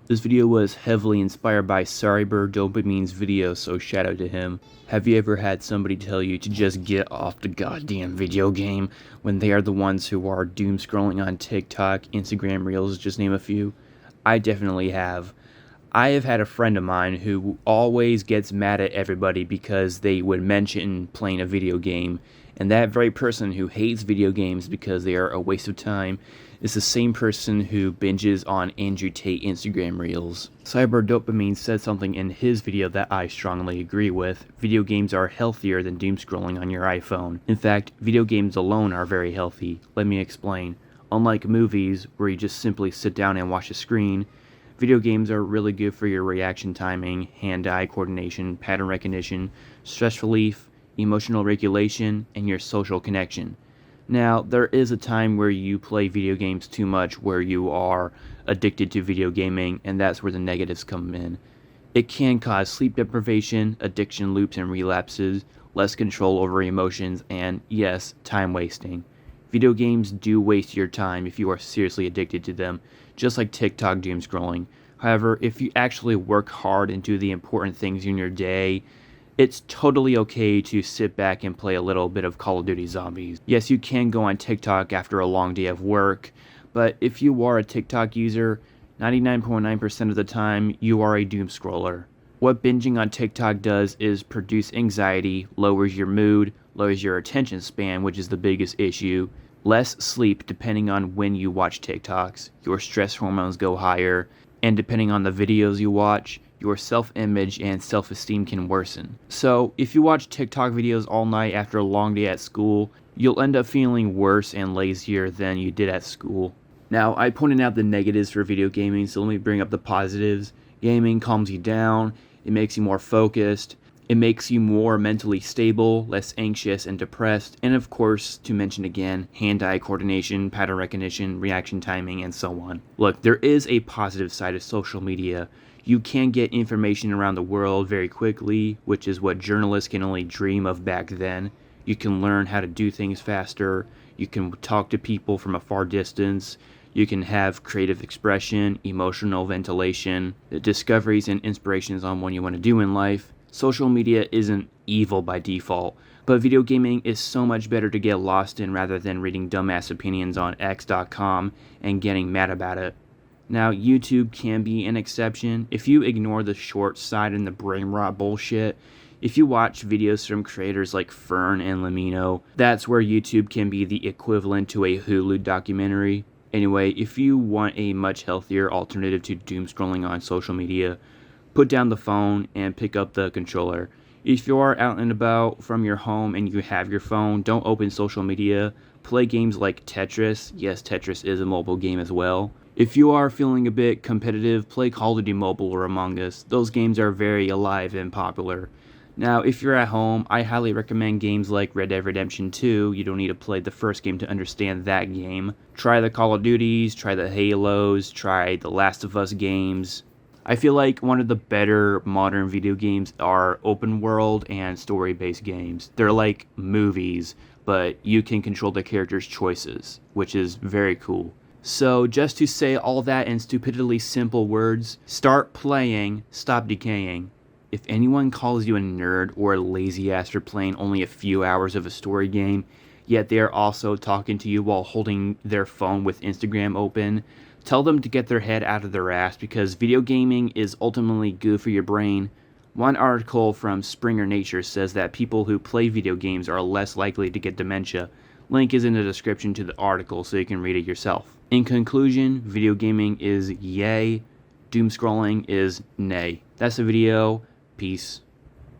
This video was heavily inspired by Cyber Dopamine's video, so shout out to him. Have you ever had somebody tell you to just get off the goddamn video game when they are the ones who are doom scrolling on TikTok, Instagram Reels, just name a few? I definitely have. I have had a friend of mine who always gets mad at everybody because they would mention playing a video game, and that very person who hates video games because they are a waste of time is the same person who binges on Andrew Tate Instagram Reels. Cyber Dopamine said something in his video that I strongly agree with. Video games are healthier than doom scrolling on your iPhone. In fact, video games alone are very healthy. Let me explain. Unlike movies, where you just simply sit down and watch a screen, video games are really good for your reaction timing, hand-eye coordination, pattern recognition, stress relief, emotional regulation, and your social connection. Now, there is a time where you play video games too much, where you are addicted to video gaming, and that's where the negatives come in. It can cause sleep deprivation, addiction loops and relapses, less control over emotions, and yes, time wasting. Video games do waste your time if you are seriously addicted to them, just like TikTok doom scrolling. However, if you actually work hard and do the important things in your day, it's totally okay to sit back and play a little bit of Call of Duty Zombies. Yes, you can go on TikTok after a long day of work, but if you are a TikTok user, 99.9% of the time, you are a doom scroller. What binging on TikTok does is produce anxiety, lowers your mood, lowers your attention span, which is the biggest issue, less sleep depending on when you watch TikToks, your stress hormones go higher, and depending on the videos you watch, your self-image and self-esteem can worsen. So, if you watch TikTok videos all night after a long day at school, you'll end up feeling worse and lazier than you did at school. Now, I pointed out the negatives for video gaming, so let me bring up the positives. Gaming calms you down, it makes you more focused, it makes you more mentally stable, less anxious and depressed, and of course, to mention again, hand-eye coordination, pattern recognition, reaction timing, and so on. Look, there is a positive side of social media. You can get information around the world very quickly, which is what journalists can only dream of back then. You can learn how to do things faster, you can talk to people from a far distance, you can have creative expression, emotional ventilation, discoveries and inspirations on what you want to do in life. Social media isn't evil by default, but video gaming is so much better to get lost in rather than reading dumbass opinions on X.com and getting mad about it. Now, YouTube can be an exception. If you ignore the short side and the brain rot bullshit, if you watch videos from creators like Fern and Lamino, that's where YouTube can be the equivalent to a Hulu documentary. Anyway, if you want a much healthier alternative to doom scrolling on social media, put down the phone and pick up the controller. If you are out and about from your home and you have your phone, don't open social media. Play games like Tetris. Yes, Tetris is a mobile game as well. If you are feeling a bit competitive, play Call of Duty Mobile or Among Us. Those games are very alive and popular. Now, if you're at home, I highly recommend games like Red Dead Redemption 2. You don't need to play the first game to understand that game. Try the Call of Duties, try the Halos, try the Last of Us games. I feel like one of the better modern video games are open world and story-based games. They're like movies, but you can control the character's choices, which is very cool. So just to say all that in stupidly simple words, start playing, stop decaying. If anyone calls you a nerd or a lazy ass for playing only a few hours of a story game, yet they are also talking to you while holding their phone with Instagram open, tell them to get their head out of their ass because video gaming is ultimately good for your brain. One article from Springer Nature says that people who play video games are less likely to get dementia. Link is in the description to the article so you can read it yourself. In conclusion, video gaming is yay, doom scrolling is nay. That's the video. Peace.